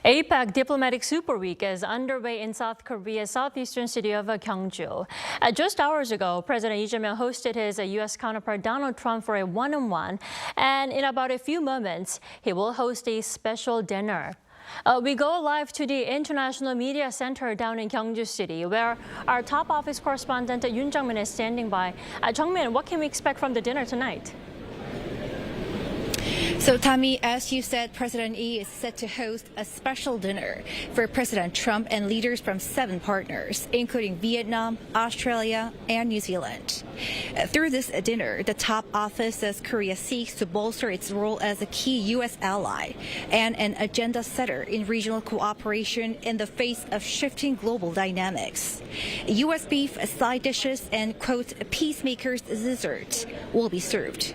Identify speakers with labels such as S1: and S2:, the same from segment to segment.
S1: APEC Diplomatic Super Week is underway in South Korea's southeastern city of Gyeongju. Just hours ago, President Lee Jae-myung hosted his U.S. counterpart Donald Trump for a one-on-one, and in about a few moments, he will host a special dinner. We go live to the International Media Center down in Gyeongju City, where our top office correspondent Yoon Jung-min is standing by. Jung-min, what can we expect from the dinner tonight?
S2: So, Tommy, as you said, President Lee is set to host a special dinner for President Trump and leaders from 7 partners, including Vietnam, Australia, and New Zealand. Through this dinner, the top office says Korea seeks to bolster its role as a key U.S. ally and an agenda setter in regional cooperation in the face of shifting global dynamics. U.S. beef, side dishes, and, quote, peacemakers dessert will be served.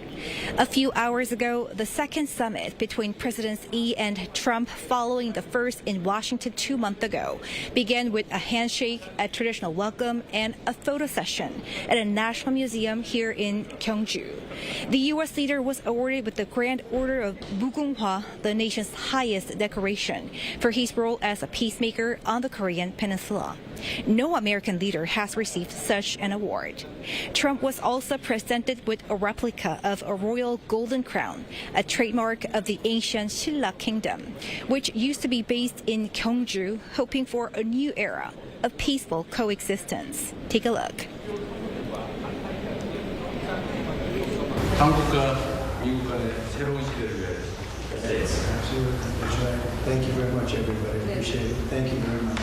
S2: A few hours ago, the second summit between Presidents Lee and Trump following the first in Washington 2 months ago began with a handshake, a traditional welcome, and a photo session at a national museum here in Gyeongju. The U.S. leader was awarded with the Grand Order of Mugunghwa, the nation's highest decoration, for his role as a peacemaker on the Korean Peninsula. No American leader has received such an award. Trump was also presented with a replica of a royal golden crown, a trademark of the ancient Silla Kingdom, which used to be based in Gyeongju, hoping for a new era of peaceful coexistence. Take a look.
S3: 한국과 미국 간의 새로운 시대를 위해.
S4: Absolutely. That's right. Thank you very much, everybody. Appreciate it. Thank you very much.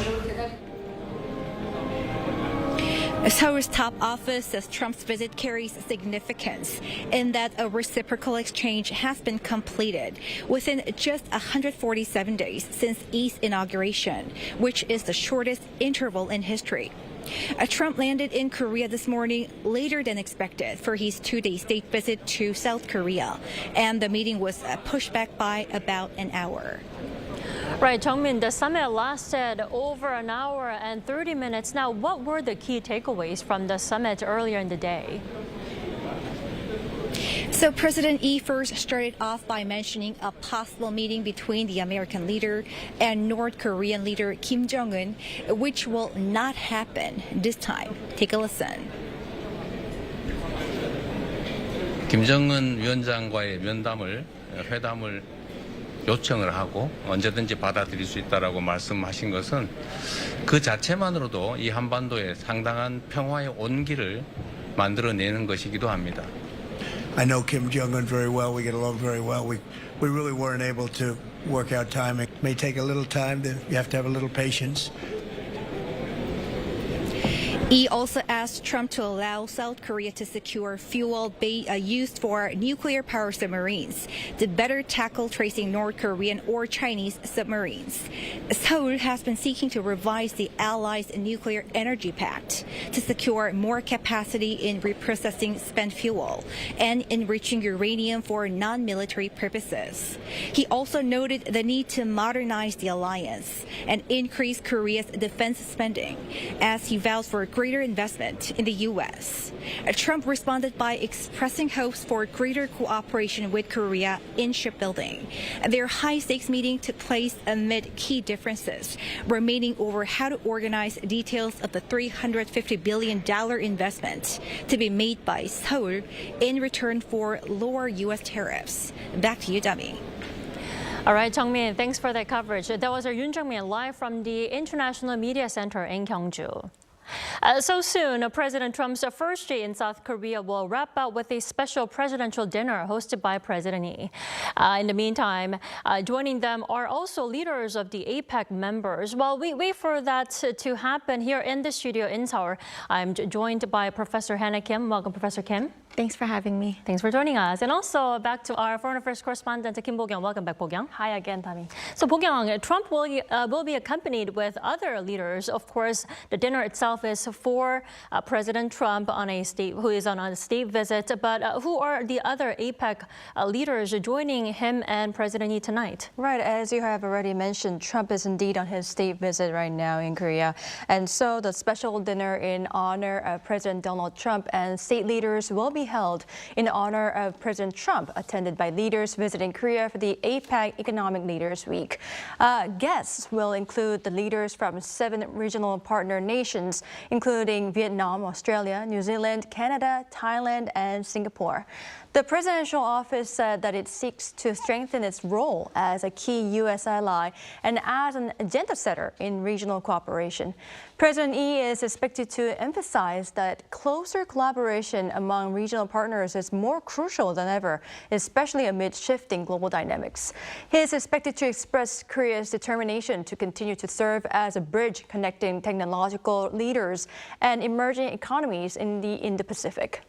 S2: Seoul's top office says Trump's visit carries significance in that a reciprocal exchange has been completed within just 147 days since Lee's inauguration, which is the shortest interval in history. Trump landed in Korea this morning later than expected for his 2-day state visit to South Korea, and the meeting was pushed back by about an hour.
S1: Right, Jung-min, the summit lasted over an hour and 30 minutes. Now, what were the key takeaways from the summit earlier in the day?
S2: So President Lee first started off by mentioning a possible meeting between the American leader and North Korean leader Kim Jong-un, which will not happen this time. Take a listen.
S5: 김정은 위원장과의 회담을 요청을 하고 언제든지 받아들일 수 있다라고 말씀하신 것은 그 자체만으로도 이 한반도에 상당한 평화의 온기를 만들어내는 것이기도 합니다.
S4: I know Kim Jong-un very well. We get along very well. We really weren't able to work out time. It may take a little time. You have to have a little patience.
S2: He also asked Trump to allow South Korea to secure fuel used for nuclear power submarines to better tackle tracing North Korean or Chinese submarines. Seoul has been seeking to revise the Allies' nuclear energy pact to secure more capacity in reprocessing spent fuel and enriching uranium for non-military purposes. He also noted the need to modernize the alliance and increase Korea's defense spending as he vows for greater investment in the U.S. Trump responded by expressing hopes for greater cooperation with Korea in shipbuilding. Their high-stakes meeting took place amid key differences remaining over how to organize details of the $350 billion investment to be made by Seoul in return for lower U.S. tariffs. Back to you, Dummy.
S1: All right, Jung-min, thanks for that coverage. That was our Yoon Jung-min live from the International Media Center in Gyeongju. So soon, President Trump's first day in South Korea will wrap up with a special presidential dinner hosted by President Lee. In the meantime, joining them are also leaders of the APEC members. While we wait for that to happen here in the studio in Seoul, I'm joined by Professor Hannah Kim. Welcome, Professor Kim.
S6: Thanks for having me.
S1: Thanks for joining us. And also back to our foreign affairs correspondent, Kim Bo-kyung. Welcome back, Bo-kyung.
S6: Hi again, Tommy.
S1: So, Bo-kyung, Trump will be accompanied with other leaders. Of course, the dinner itself is for President Trump who is on a state visit. But who are the other APEC leaders joining him and President Lee tonight?
S6: Right, as you have already mentioned, Trump is indeed on his state visit right now in Korea. And so the special dinner in honor of President Donald Trump and state leaders will be held in honor of President Trump, attended by leaders visiting Korea for the APEC Economic Leaders Week. Guests will include the leaders from 7 regional partner nations, including Vietnam, Australia, New Zealand, Canada, Thailand, and Singapore. The presidential office said that it seeks to strengthen its role as a key U.S. ally and as an agenda setter in regional cooperation. President Lee is expected to emphasize that closer collaboration among regional partners is more crucial than ever, especially amid shifting global dynamics. He is expected to express Korea's determination to continue to serve as a bridge connecting technological leaders and emerging economies in the Indo-Pacific.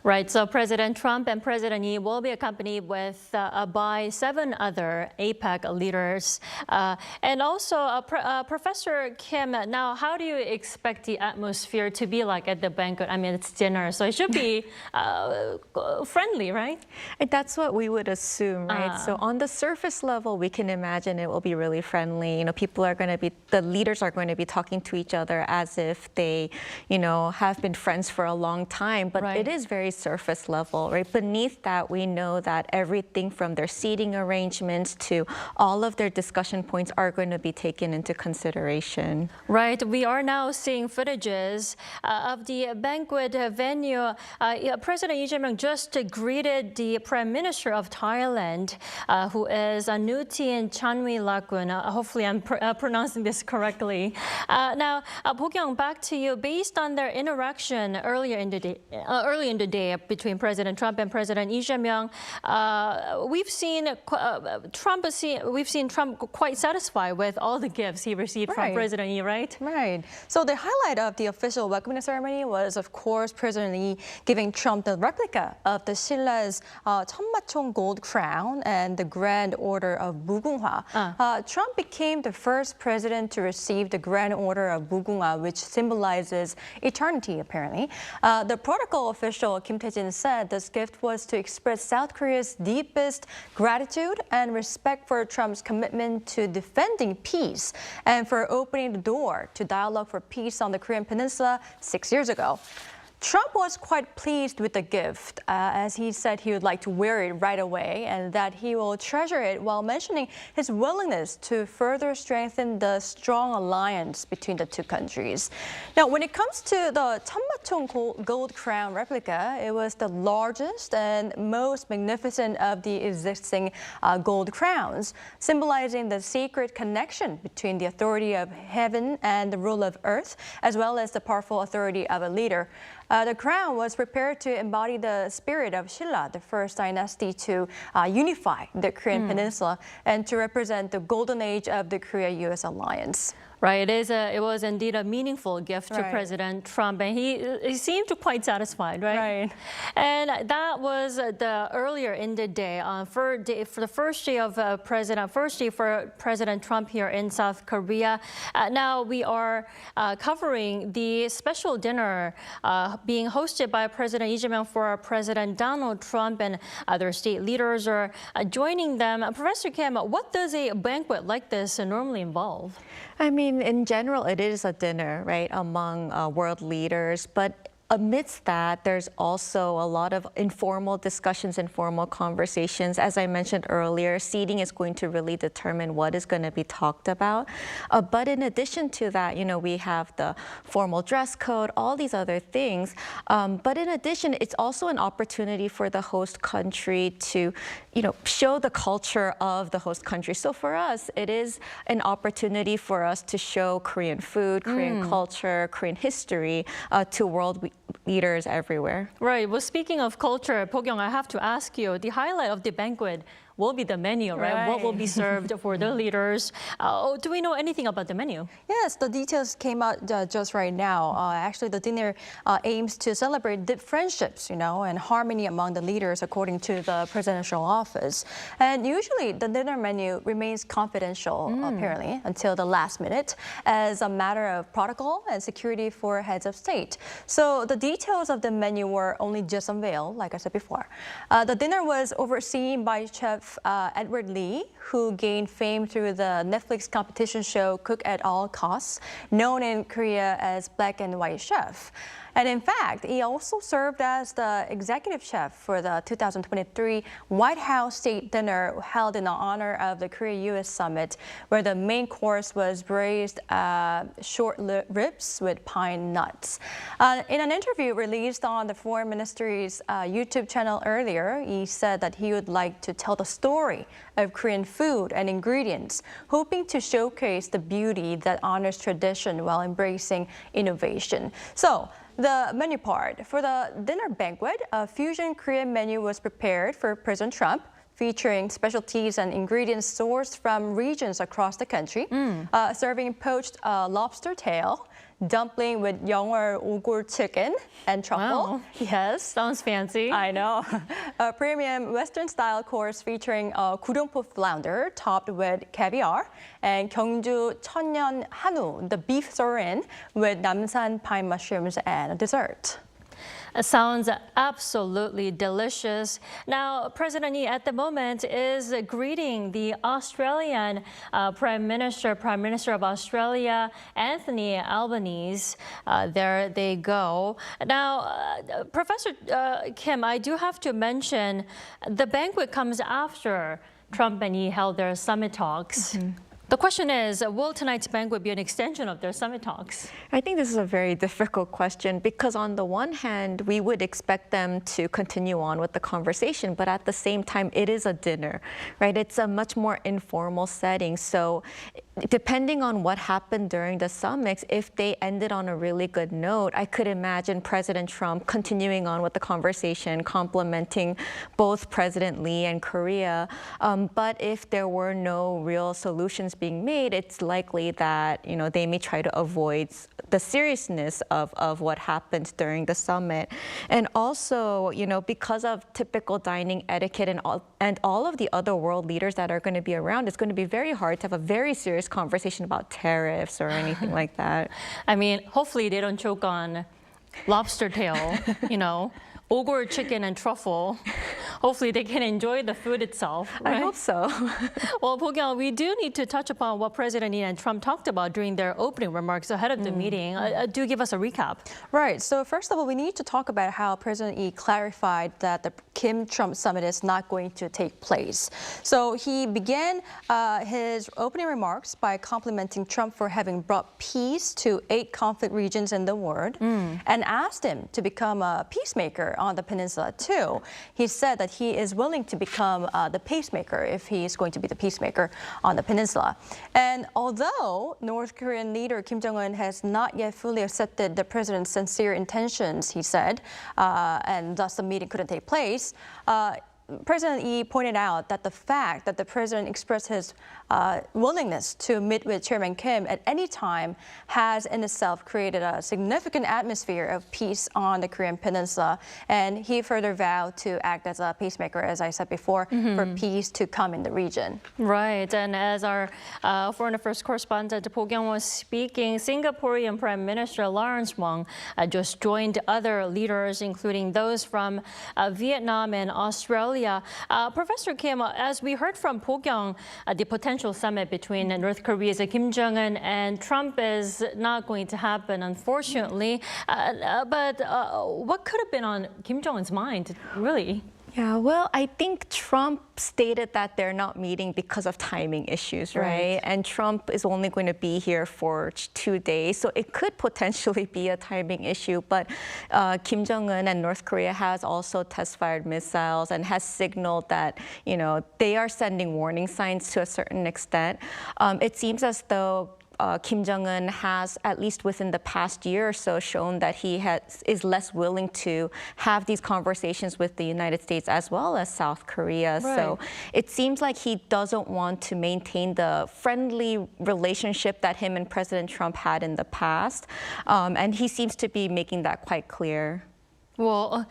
S1: Right, so President Trump and President Lee will be accompanied by 7 other APEC leaders. And also, Professor Kim, now how do you expect the atmosphere to be like at the banquet? I mean, it's dinner, so it should be friendly, right?
S7: And that's what we would assume, right? So on the surface level, we can imagine it will be really friendly. You know, the leaders are going to be talking to each other as if they, have been friends for a long time. But
S1: Right.
S7: It is very surface level, right? Beneath that, we know that everything from their seating arrangements to all of their discussion points are going to be taken into consideration.
S1: Right. We are now seeing footages of the banquet venue. President Lee Jae-myung just greeted the Prime Minister of Thailand, who is Nutin Chanwirakun. Hopefully I'm pronouncing this correctly. Now, Bo-kyung, back to you. Based on their interaction early in the day between President Trump and President Lee Jae-myung, we've seen Trump quite satisfied with all the gifts he received from
S6: Right.
S1: President Lee, right?
S6: Right. So the highlight of the official welcoming ceremony was, of course, President Lee giving Trump the replica of the Shilla's 천마총 gold crown and the Grand Order of 무궁화. Trump became the first president to receive the Grand Order of 무궁화, which symbolizes eternity, apparently. The protocol official Kim Tae-jin said this gift was to express South Korea's deepest gratitude and respect for Trump's commitment to defending peace and for opening the door to dialogue for peace on the Korean Peninsula 6 years ago. Trump was quite pleased with the gift, as he said he would like to wear it right away and that he will treasure it, while mentioning his willingness to further strengthen the strong alliance between the two countries. Now, when it comes to the 천마총 gold crown replica, it was the largest and most magnificent of the existing gold crowns, symbolizing the sacred connection between the authority of heaven and the rule of earth, as well as the powerful authority of a leader. The crown was prepared to embody the spirit of Shilla, the first dynasty to unify the Korean Peninsula and to represent the golden age of the Korea-U.S. alliance.
S1: Right. It was indeed a meaningful gift to
S6: Right.
S1: President Trump, and he seemed quite satisfied, right?
S6: Right.
S1: And that was the earlier in the day, for the first day for President Trump here in South Korea. Now we are covering the special dinner being hosted by President Lee Jae-myung for President Donald Trump, and other state leaders are joining them. Professor Kim, what does a banquet like this normally involve?
S7: I mean, in general, it is a dinner, right, among world leaders. But amidst that, there's also a lot of informal discussions, informal conversations. As I mentioned earlier, seating is going to really determine what is going to be talked about. But in addition to that, we have the formal dress code, all these other things. But in addition, it's also an opportunity for the host country to, show the culture of the host country. So for us, it is an opportunity for us to show Korean food, Korean culture, Korean history to world leaders everywhere.
S1: Right. Well, speaking of culture, Bo-kyung, I have to ask you, the highlight of the banquet will be the menu, right? What will be served for the leaders? Do we know anything about the menu?
S6: Yes, the details came out just right now. Actually, the dinner aims to celebrate deep friendships, and harmony among the leaders, according to the presidential office. And usually, the dinner menu remains confidential, apparently, until the last minute, as a matter of protocol and security for heads of state. So the details of the menu were only just unveiled, like I said before. The dinner was overseen by Chef Edward Lee, who gained fame through the Netflix competition show Cook at All Costs, known in Korea as Black and White Chef. And in fact, he also served as the executive chef for the 2023 White House State Dinner held in honor of the Korea-U.S. summit, where the main course was braised short ribs with pine nuts. In an interview released on the Foreign Ministry's YouTube channel earlier, he said that he would like to tell the story of Korean food and ingredients, hoping to showcase the beauty that honors tradition while embracing innovation. So, the menu part. For the dinner banquet, a fusion Korean menu was prepared for President Trump, featuring specialties and ingredients sourced from regions across the country, serving poached lobster tail, dumpling with 영월 오골 chicken and truffle.
S1: Wow.
S6: Yes.
S1: Sounds fancy.
S6: I know. A premium Western-style course featuring 구룡포 flounder topped with caviar and 경주 천년 한우, the beef sirloin with 남산 pine mushrooms and a dessert.
S1: Sounds absolutely delicious. Now, President Lee at the moment is greeting the Australian Prime Minister of Australia, Anthony Albanese. There they go. Now, Professor Kim, I do have to mention the banquet comes after Trump and Lee held their summit talks. The question is, will tonight's banquet be an extension of their summit talks?
S7: I think this is a very difficult question because on the one hand, we would expect them to continue on with the conversation, but at the same time, it is a dinner, right? It's a much more informal setting. So depending on what happened during the summit, if they ended on a really good note, I could imagine President Trump continuing on with the conversation, complimenting both President Lee and Korea. But if there were no real solutions being made, it's likely that, you know, they may try to avoid the seriousness of what happened during the summit. And also, you know, because of typical dining etiquette and all of the other world leaders that are going to be around, it's going to be very hard to have a very serious conversation about tariffs or anything like that.
S1: I mean, hopefully they don't choke on lobster tail, you know, ogre chicken and truffle. Hopefully they can enjoy the food itself. Right?
S7: I hope so.
S1: Well, Bo-kyung, we do need to touch upon what President Lee and Trump talked about during their opening remarks ahead of the meeting. Do give us a recap.
S6: Right. So first of all, we need to talk about how President Lee clarified that the Kim-Trump summit is not going to take place. So he began his opening remarks by complimenting Trump for having brought peace to 8 conflict regions in the world and asked him to become a peacemaker on the peninsula too. He said that he is willing to become the pacemaker if he is going to be the peacemaker on the peninsula. And although North Korean leader Kim Jong-un has not yet fully accepted the president's sincere intentions, he said, and thus the meeting couldn't take place, President Lee pointed out that the fact that the president expressed his willingness to meet with Chairman Kim at any time has in itself created a significant atmosphere of peace on the Korean peninsula. And he further vowed to act as a peacemaker, as I said before, for peace to come in the region.
S1: Right. And as our foreign affairs correspondent Bo-kyung was speaking, Singaporean Prime Minister Lawrence Wong just joined other leaders, including those from Vietnam and Australia. Professor Kim, as we heard from Bo-kyung, the potential summit between North Korea's Kim Jong-un and Trump is not going to happen, unfortunately. But what could have been on Kim Jong-un's mind, really?
S7: Yeah, well, I think Trump stated that they're not meeting because of timing issues, right? And Trump is only going to be here for 2 days, so it could potentially be a timing issue. But Kim Jong-un and North Korea has also test-fired missiles and has signaled that, you know, they are sending warning signs to a certain extent. It seems as though Kim Jong-un has, at least within the past year or so, shown that he is less willing to have these conversations with the United States as well as South Korea.
S1: Right.
S7: So it seems like he doesn't want to maintain the friendly relationship that him and President Trump had in the past. And he seems to be making that quite clear.
S1: Well,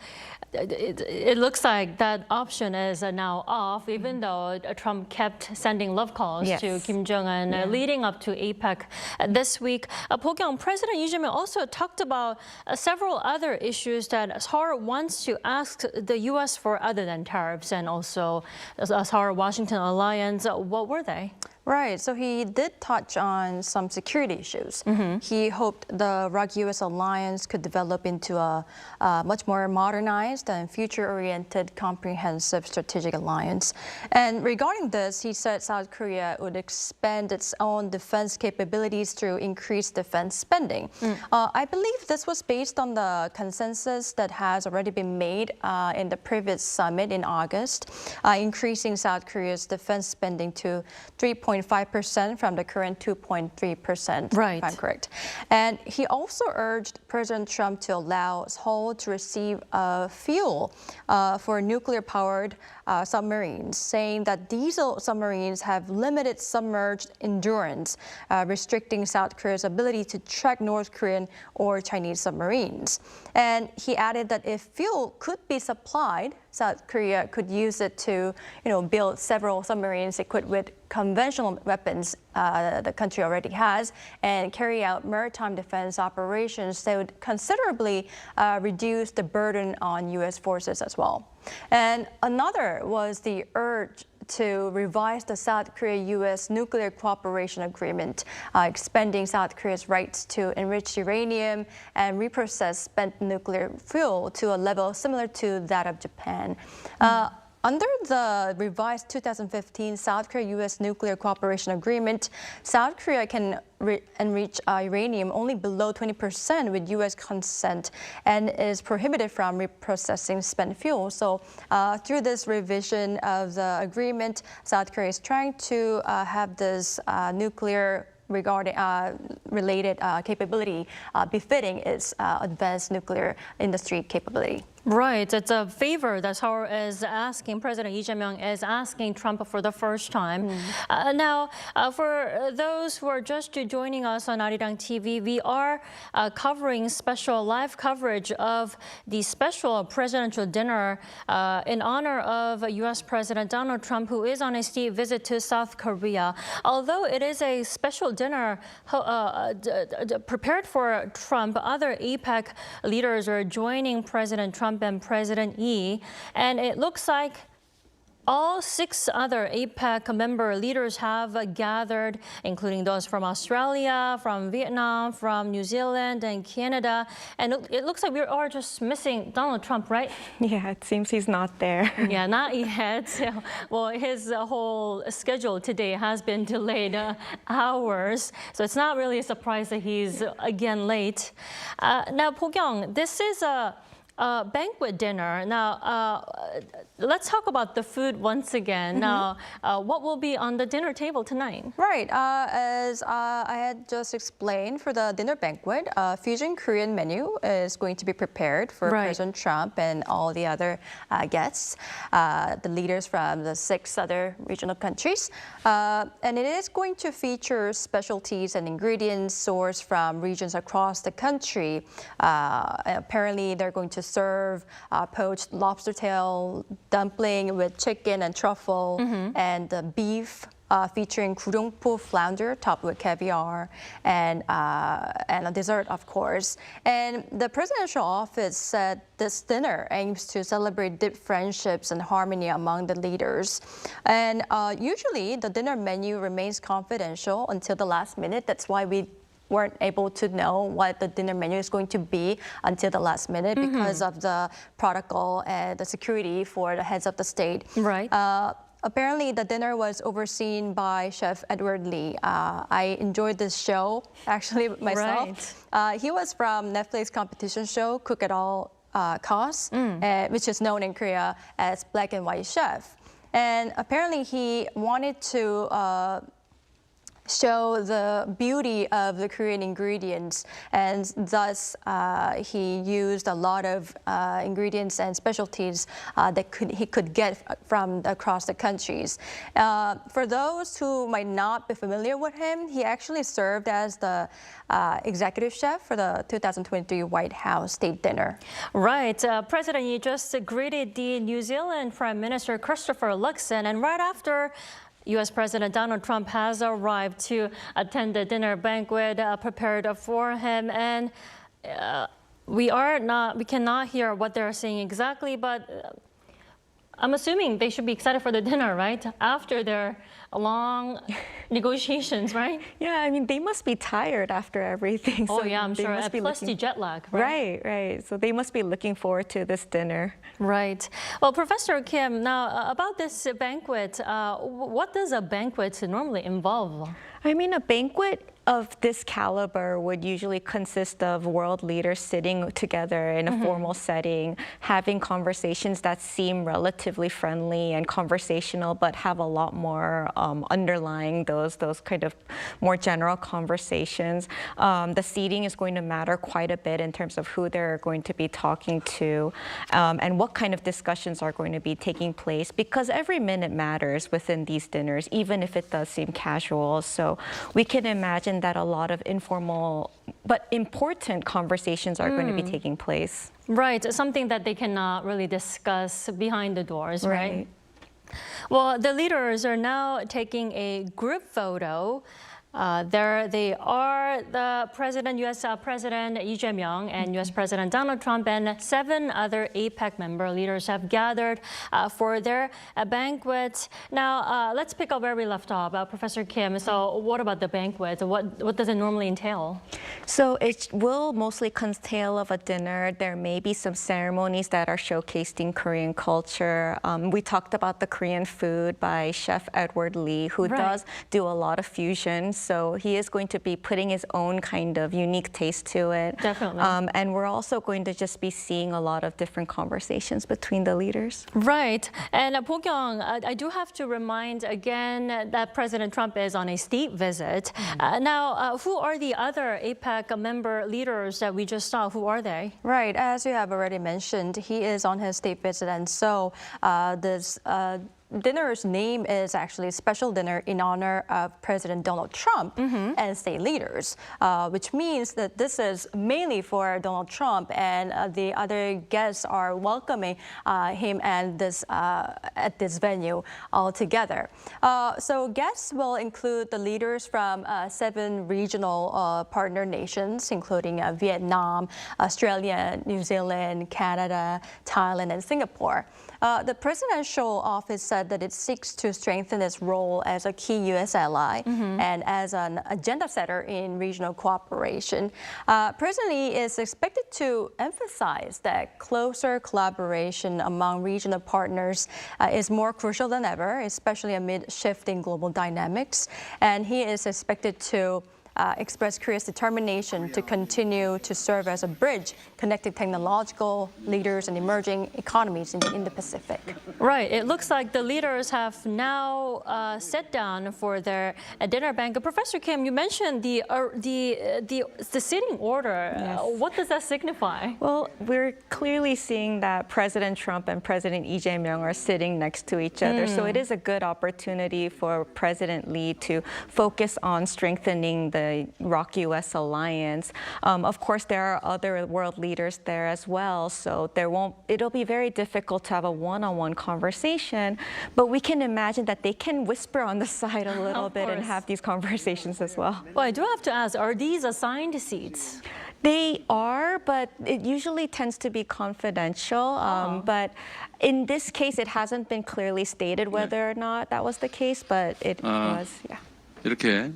S1: it looks like that option is now off, even though Trump kept sending love calls to Kim Jong-un leading up to APEC this week. Bo-kyung, President Lee Jae-myung also talked about several other issues that Seoul wants to ask the U.S. for other than tariffs and also Seoul-Washington alliance. What were they?
S6: Right, so he did touch on some security issues. He hoped the ROK-US alliance could develop into a much more modernized and future-oriented comprehensive strategic alliance. And regarding this, he said South Korea would expand its own defense capabilities through increased defense spending. I believe this was based on the consensus that has already been made in the previous summit in August, increasing South Korea's defense spending to 3.5% from the current 2.3%,
S1: Right.
S6: if I'm correct. And he also urged President Trump to allow Seoul to receive fuel for nuclear-powered submarines, saying that diesel submarines have limited submerged endurance, restricting South Korea's ability to track North Korean or Chinese submarines. And he added that if fuel could be supplied, South Korea could use it to, build several submarines equipped with conventional weapons the country already has and carry out maritime defense operations that would considerably reduce the burden on U.S. forces as well. And another was the urge to revise the South Korea-U.S. nuclear cooperation agreement, expanding South Korea's rights to enrich uranium and reprocess spent nuclear fuel to a level similar to that of Japan. Under the revised 2015 South Korea-U.S. Nuclear Cooperation Agreement, South Korea can enrich uranium only below 20% with U.S. consent and is prohibited from reprocessing spent fuel. So through this revision of the agreement, South Korea is trying to have this nuclear related capability befitting its advanced nuclear industry capability.
S1: Right, it's a favor that Seoul is asking, President Lee Jae-myung is asking Trump for the first time. Now, for those who are just joining us on Arirang TV, we are covering special live coverage of the special presidential dinner in honor of U.S. President Donald Trump, who is on a state visit to South Korea. Although it is a special dinner prepared for Trump, other APEC leaders are joining President Trump and President Lee, and it looks like all 6 other APEC member leaders have gathered, including those from Australia, from Vietnam, from New Zealand, and Canada. And it looks like we are just missing Donald Trump, right?
S7: Yeah, it seems he's not there.
S1: Yeah, not yet. Well, his whole schedule today has been delayed hours, so it's not really a surprise that he's again late. Now, Po-kyung, this is a banquet dinner. Now, let's talk about the food once again. Now, what will be on the dinner table tonight?
S6: Right, as I had just explained, for the dinner banquet, a fusion Korean menu is going to be prepared for President Trump and all the other guests, the leaders from the 6 other regional countries. And it is going to feature specialties and ingredients sourced from regions across the country. Apparently, they're going to serve poached lobster tail dumpling with chicken and truffle, and beef featuring 구룡포 flounder topped with caviar, and a dessert, of course. And the presidential office said this dinner aims to celebrate deep friendships and harmony among the leaders. And usually, the dinner menu remains confidential until the last minute. That's why we weren't able to know what the dinner menu is going to be until the last minute because of the protocol and the security for the heads of the state.
S1: Right.
S6: Apparently, the dinner was overseen by Chef Edward Lee. I enjoyed this show, actually, myself.
S1: Right.
S6: He was from Netflix competition show, Cook at All Costs, which is known in Korea as Black and White Chef. And apparently, he wanted to show the beauty of the Korean ingredients, and thus he used a lot of ingredients and specialties that he could get from across the countries. For those who might not be familiar with him, he actually served as the executive chef for the 2023 White House State Dinner.
S1: Right. President Lee just greeted the New Zealand Prime Minister Christopher Luxon, and right after, U.S. President Donald Trump has arrived to attend the dinner banquet prepared for him, and we cannot hear what they're saying exactly, but I'm assuming they should be excited for the dinner, right? After their long negotiations, right?
S7: Yeah, I mean, they must be tired after everything.
S1: Oh
S7: so
S1: yeah, I'm
S7: they
S1: sure.
S7: must be
S1: Plus the
S7: looking-
S1: jet lag, right?
S7: Right. So they must be looking forward to this dinner.
S1: Right. Well, Professor Kim, now about this banquet, what does a banquet normally involve?
S7: I mean, a banquet of this caliber would usually consist of world leaders sitting together in a formal setting, having conversations that seem relatively friendly and conversational, but have a lot more underlying those kind of more general conversations. The seating is going to matter quite a bit in terms of who they're going to be talking to and what kind of discussions are going to be taking place, because every minute matters within these dinners, even if it does seem casual. So we can imagine that a lot of informal but important conversations are going to be taking place.
S1: Right, something that they cannot really discuss behind the doors, right?
S7: Right.
S1: Well, the leaders are now taking a group photo. There they are, the U.S. President Lee Jae-myung and U.S. President Donald Trump and 7 other APEC member leaders have gathered for their banquet. Now, let's pick up where we left off, Professor Kim. So what about the banquet? What does it normally entail?
S7: So it will mostly consist of a dinner. There may be some ceremonies that are showcasing Korean culture. We talked about the Korean food by Chef Edward Lee, who does do a lot of fusion. So he is going to be putting his own kind of unique taste to it.
S1: Definitely.
S7: And we're also going to just be seeing a lot of different conversations between the leaders.
S1: Right. And Bo-kyung, I do have to remind again that President Trump is on a state visit. Now, who are the other APEC member leaders that we just saw? Who are they?
S6: Right, as you have already mentioned, he is on his state visit, and so this dinner's name is actually a special dinner in honor of President Donald Trump and state leaders, which means that this is mainly for Donald Trump, and the other guests are welcoming him and this at this venue all together. So guests will include the leaders from 7 regional partner nations, including Vietnam, Australia, New Zealand, Canada, Thailand, and Singapore. The presidential office said that it seeks to strengthen its role as a key U.S. ally and as an agenda setter in regional cooperation. President Lee is expected to emphasize that closer collaboration among regional partners is more crucial than ever, especially amid shifting global dynamics. And he is expected to express Korea's determination to continue to serve as a bridge connecting technological leaders and emerging economies in the Indo-Pacific.
S1: Right. It looks like the leaders have now sat down for their dinner banquet. Professor Kim, you mentioned the sitting order.
S7: Yes.
S1: What does that signify?
S7: Well, we're clearly seeing that President Trump and President Lee Jae-myung are sitting next to each other. So it is a good opportunity for President Lee to focus on strengthening the ROK-US alliance. Of course, there are other world leaders there as well, so it'll be very difficult to have a one-on-one conversation, but we can imagine that they can whisper on the side a little bit and have these conversations as well.
S1: Well, I do have to ask, are these assigned seats?
S7: They are, but it usually tends to be confidential. But in this case, it hasn't been clearly stated whether or not that was the case, but it was, yeah.
S8: 이렇게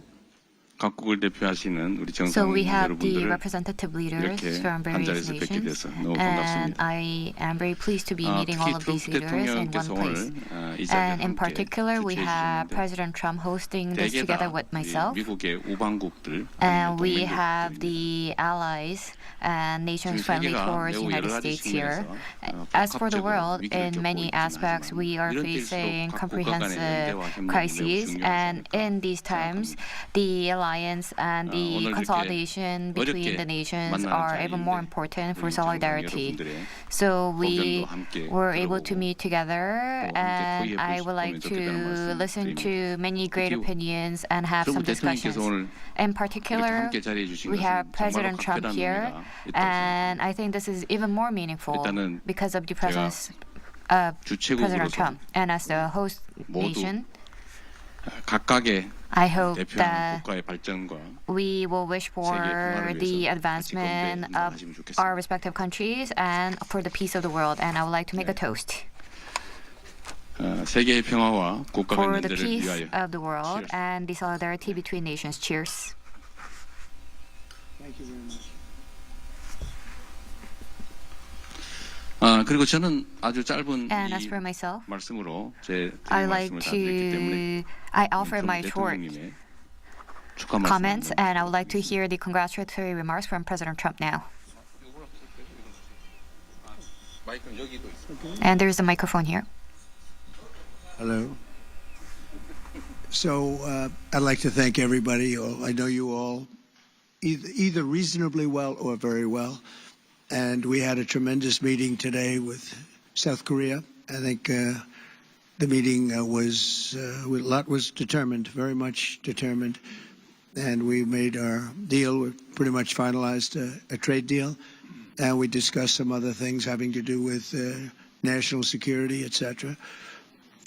S8: 각국을 대표하시는 우리
S9: So
S8: 정상
S9: we have the
S8: 여러분들을
S9: representative leaders
S8: 이렇게
S9: from
S8: 한
S9: various
S8: 자리에서 뵙게
S9: nations,
S8: 돼서 너무
S9: and
S8: 반갑습니다.
S9: I am very pleased to be meeting all
S8: 특히
S9: of these
S8: 트럼프
S9: leaders in one
S8: 대통령께서
S9: place.
S8: 오늘 이 자리에
S9: And in
S8: 함께
S9: particular, we have
S8: 주최해
S9: President Trump hosting this
S8: 주셨는데
S9: together
S8: 대개
S9: with
S8: 다
S9: myself,
S8: 미국의 우방국들
S9: and we have
S8: 동맹국들입니다.
S9: the allies and nations friendly
S8: 세계가
S9: towards
S8: 매우
S9: United
S8: 여러 가지
S9: States here.
S8: 측면에서
S9: As for the
S8: 복합적으로
S9: world,
S8: 위기를
S9: in many
S8: 겪고 있긴
S9: aspects,
S8: 하지만
S9: we are
S8: 이런
S9: facing
S8: 때일수록 각 국가 간의
S9: comprehensive
S8: 연대와 협력이 매우
S9: crises, and
S8: 중요하지
S9: in these times, the alliance and the
S8: 오늘 이렇게
S9: consolidation between
S8: 어렵게
S9: the nations
S8: 만나는
S9: are even more
S8: 자리인데
S9: important for
S8: 우리 정상
S9: solidarity.
S8: 여러분들의
S9: So we
S8: 의견도 함께
S9: were able to
S8: 들어보고
S9: meet together,
S8: 또 함께
S9: and I would like
S8: 토의해 보시면 좋겠다는
S9: to
S8: 말씀
S9: listen to
S8: 드립니다.
S9: many great
S8: 그리고
S9: opinions and have some
S8: 트럼프 대통령께서
S9: discussions.
S8: 오늘
S9: In
S8: 이렇게
S9: particular,
S8: 함께 자리해 주신
S9: we
S8: 것은
S9: have
S8: 정말로
S9: President Trump
S8: 각별한
S9: here,
S8: 의미가 있다고
S9: and I think this is even more meaningful
S8: 일단은
S9: because of the presence
S8: 제가
S9: of President
S8: 주최국으로서
S9: Trump. And as the host
S8: 모두
S9: nation,
S8: 각각의
S9: I hope
S8: 대표하는
S9: that
S8: 국가의 발전과
S9: we will wish for
S8: 세계
S9: the
S8: 평화를 위해서
S9: advancement
S8: 같이
S9: of
S8: 건배해 주셨으면
S9: our respective countries and for the peace of the world. And I would like to make a toast.
S8: 세계의 평화와 국가
S9: for the
S8: 간연대를
S9: peace
S8: 위하여.
S9: of the world
S8: Cheers.
S9: and the solidarity between nations. Cheers.
S4: Thank you very much.
S8: 그리고 저는 아주 짧은
S9: And as
S8: 이
S9: for myself,
S8: 말씀으로 제
S9: I
S8: 말씀을
S9: like
S8: 다 드렸기 때문에
S9: I offer my short
S8: 대통령님의 축하 말씀
S9: comments, and I would like to hear the congratulatory remarks from President Trump now.
S5: 마이크는 여기도 있어.
S9: And there's a microphone here.
S4: Hello. So I'd like to thank everybody. I know you all either reasonably well or very well. And we had a tremendous meeting today with South Korea. I think the meeting was a lot was determined, very much determined. And we made our deal. We pretty much finalized a trade deal. And we discussed some other things having to do with national security, etc.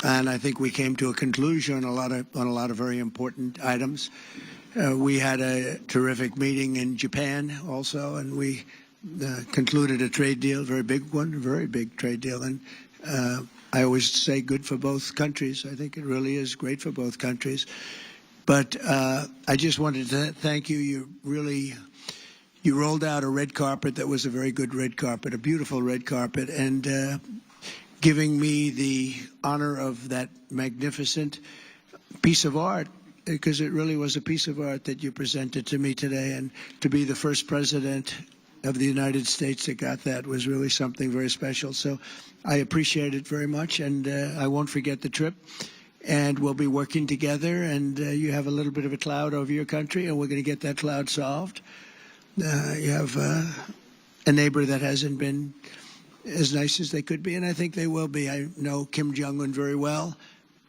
S4: And I think we came to a conclusion on a lot of very important items. We had a terrific meeting in Japan also, and we concluded a trade deal, very big one, a very big trade deal. And I always say good for both countries. I think it really is great for both countries. But I just wanted to thank you. You rolled out a red carpet that was a very good red carpet, a beautiful red carpet, and giving me the honor of that magnificent piece of art, because it really was a piece of art that you presented to me today. And to be the first president of the United States that got that was really something very special. So I appreciate it very much, and I won't forget the trip. And we'll be working together, and you have a little bit of a cloud over your country, and we're going to get that cloud solved. You have a neighbor that hasn't been as nice as they could be, and I think they will be. I know Kim Jong-un very well,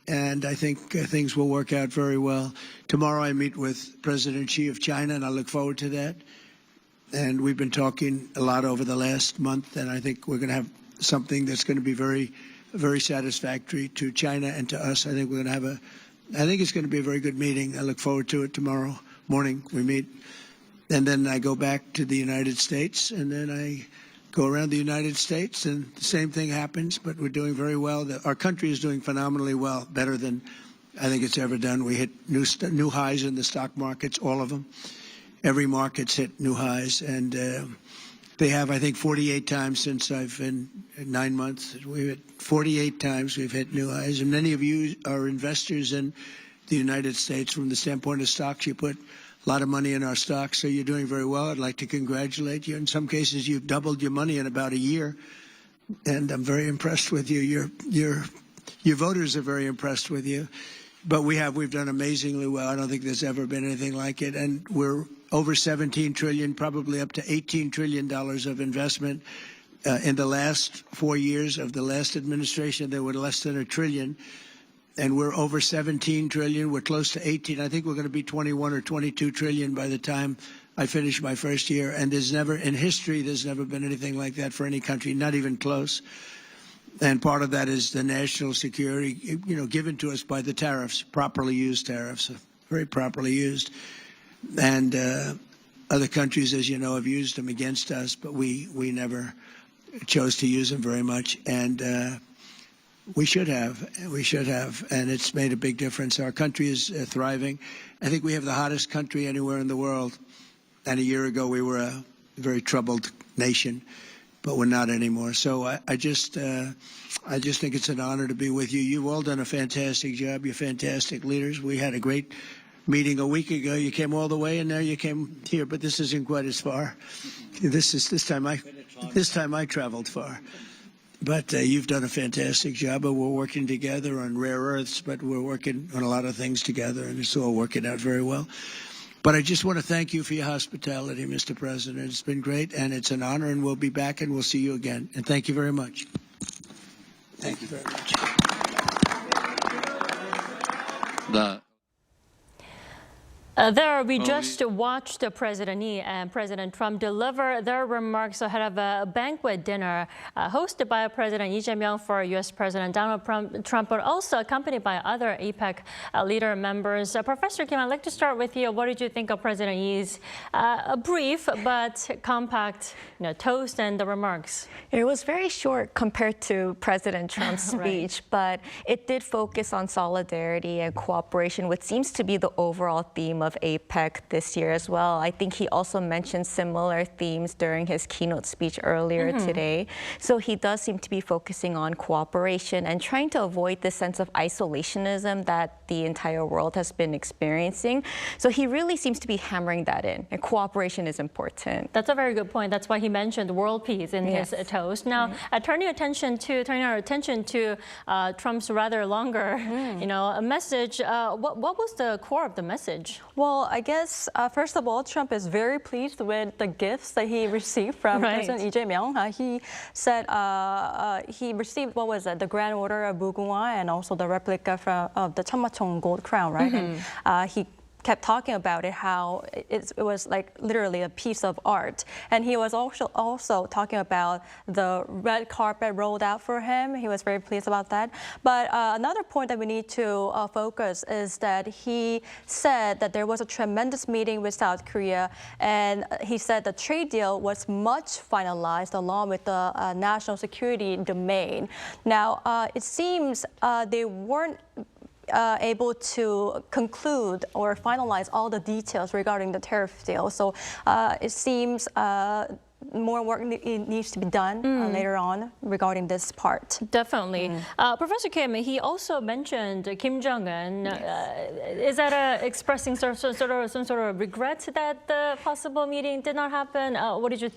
S4: and I think things will work out very well. Tomorrow I meet with President Xi of China, and I look forward to that. And we've been talking a lot over the last month, and I think we're going to have something that's going to be very, very satisfactory to China and to us. I think we're going to have I think it's going to be a very good meeting. I look forward to it. Tomorrow morning we meet. And then I go back to the United States, and then I go around the United States, and the same thing happens, but we're doing very well. Our country is doing phenomenally well, better than I think it's ever done. We hit new highs in the stock markets, all of them. Every market's hit new highs, and they have, I think, 48 times since I've been 9 months. We've hit 48 times we've hit new highs, and many of you are investors in the United States. From the standpoint of stocks, you put a lot of money in our stocks, so you're doing very well. I'd like to congratulate you. In some cases, you've doubled your money in about a year, and I'm very impressed with you. Your voters are very impressed with you. But we've done amazingly well. I don't think there's ever been anything like it, and we're over 17 trillion, probably up to $18 trillion of investment. In the last 4 years of the last administration, there were less than $1 trillion. And we're over 17 trillion. We're close to 18. I think we're going to be 21 or 22 trillion by the time I finish my first year. And in history, there's never been anything like that for any country, not even close. And part of that is the national security, given to us by the tariffs, properly used tariffs, very properly used. And other countries, as you know, have used them against us, but we never chose to use them very much. And we should have, and it's made a big difference. Our country is thriving. I think we have the hottest country anywhere in the world. And a year ago, we were a very troubled nation, but we're not anymore. So I just think it's an honor to be with you. You've all done a fantastic job. You're fantastic leaders. We had a great meeting a week ago. You came all the way, and now you came here, but this isn't quite as far. This time I traveled far. But you've done a fantastic job, and we're working together on rare earths, but we're working on a lot of things together, and it's all working out very well. But I just want to thank you for your hospitality, Mr. President. It's been great, and it's an honor, and we'll be back, and we'll see you again. And thank you very much. Thank you very much.
S1: There, we just watched President Lee and President Trump deliver their remarks ahead of a banquet dinner hosted by President Lee Jae-myung for U.S. President Donald Trump, but also accompanied by other APEC leader members. Professor Kim, I'd like to start with you. What did you think of President Lee's brief but compact toast and the remarks?
S7: It was very short compared to President Trump's speech, but it did focus on solidarity and cooperation, which seems to be the overall theme of APEC this year as well. I think he also mentioned similar themes during his keynote speech earlier today. So he does seem to be focusing on cooperation and trying to avoid the sense of isolationism that the entire world has been experiencing. So he really seems to be hammering that in, and cooperation is important.
S1: That's a very good point. That's why he mentioned world peace in his toast. Now, turning our attention to Trump's rather longer, message. What was the core of the message?
S6: Well, I guess, first of all, Trump is very pleased with the gifts that he received from President Lee Jae-myung. He said he received, the Grand Order of Mugunghwa and also the replica of the 천마총 gold crown, right? And he kept talking about it, how it was like literally a piece of art. And he was also talking about the red carpet rolled out for him. He was very pleased about that. But another point that we need to focus is that he said that there was a tremendous meeting with South Korea, and he said the trade deal was much finalized along with the national security domain. Now, it seems they weren't able to conclude or finalize all the details regarding the tariff deal. So it seems more work needs to be done later on regarding this part.
S1: Definitely. Professor Kim, he also mentioned Kim Jong-un. Is that expressing some sort of regret that the possible meeting did not happen? What did you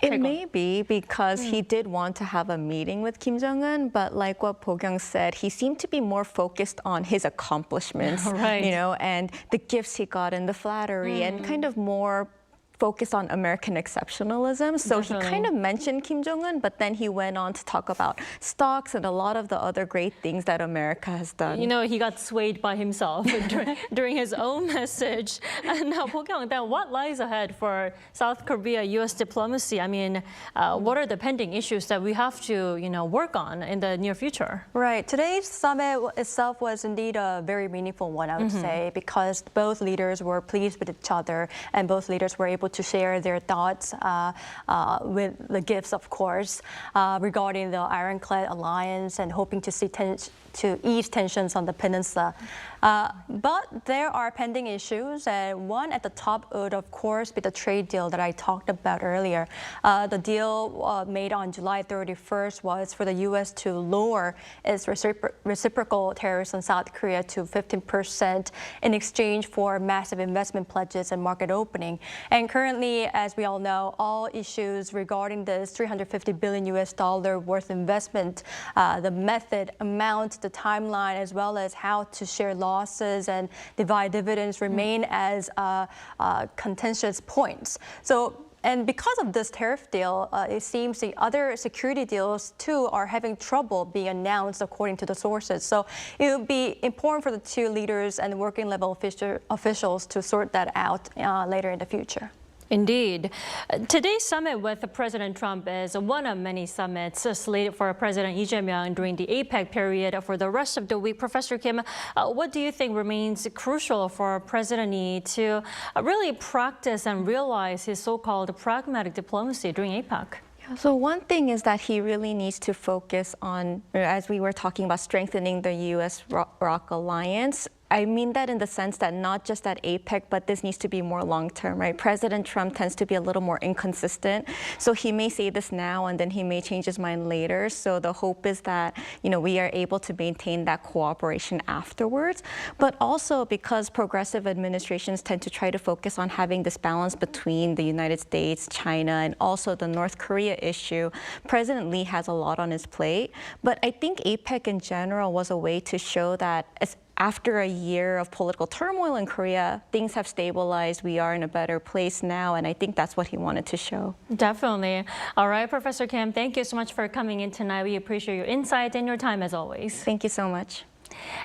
S7: It may be because he did want to have a meeting with Kim Jong-un, but like what Bo-kyung said, he seemed to be more focused on his accomplishments, and the gifts he got and the flattery and kind of more focused on American exceptionalism. So he kind of mentioned Kim Jong-un, but then he went on to talk about stocks and a lot of the other great things that America has done.
S1: He got swayed by himself during his own message. And now, Bo-kyung, then what lies ahead for South Korea-U.S. diplomacy? I mean, what are the pending issues that we have to, work on in the near future?
S6: Right. Today's summit itself was indeed a very meaningful one, I would say, because both leaders were pleased with each other and both leaders were able to share their thoughts with the gifts, of course, regarding the ironclad alliance and hoping to see to ease tensions on the peninsula. But there are pending issues, and one at the top would, of course, be the trade deal that I talked about earlier. The deal made on July 31st was for the U.S. to lower its reciprocal tariffs on South Korea to 15% in exchange for massive investment pledges and market opening. And currently, as we all know, all issues regarding this $350 billion worth investment, the method, amount, the timeline, as well as how to share losses and divide dividends remain as contentious points. And because of this tariff deal, it seems the other security deals, too, are having trouble being announced, according to the sources. So it would be important for the two leaders and working level officials to sort that out later in the future.
S1: Indeed. Today's summit with President Trump is one of many summits slated for President Lee Jae-myung during the APEC period for the rest of the week. Professor Kim, what do you think remains crucial for President Lee to really practice and realize his so-called pragmatic diplomacy during APEC?
S7: So one thing is that he really needs to focus on, as we were talking about, strengthening the U.S.-ROC alliance. I mean that in the sense that not just at APEC, but this needs to be more long-term, right? President Trump tends to be a little more inconsistent. So he may say this now and then he may change his mind later. So the hope is that, we are able to maintain that cooperation afterwards. But also because progressive administrations tend to try to focus on having this balance between the United States, China, and also the North Korea issue, President Lee has a lot on his plate. But I think APEC in general was a way to show that after a year of political turmoil in Korea, things have stabilized. We are in a better place now, and I think that's what he wanted to show.
S1: Definitely. All right, Professor Kim, thank you so much for coming in tonight. We appreciate your insight and your time as always.
S7: Thank you so much.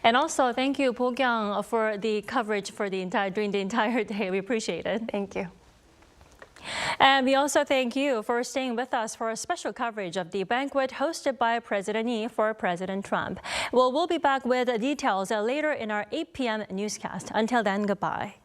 S1: And also, thank you, Bo-kyung, for the coverage during the entire day. We appreciate it.
S6: Thank you.
S1: And we also thank you for staying with us for a special coverage of the banquet hosted by President Lee for President Trump. Well, we'll be back with details later in our 8 p.m. newscast. Until then, goodbye.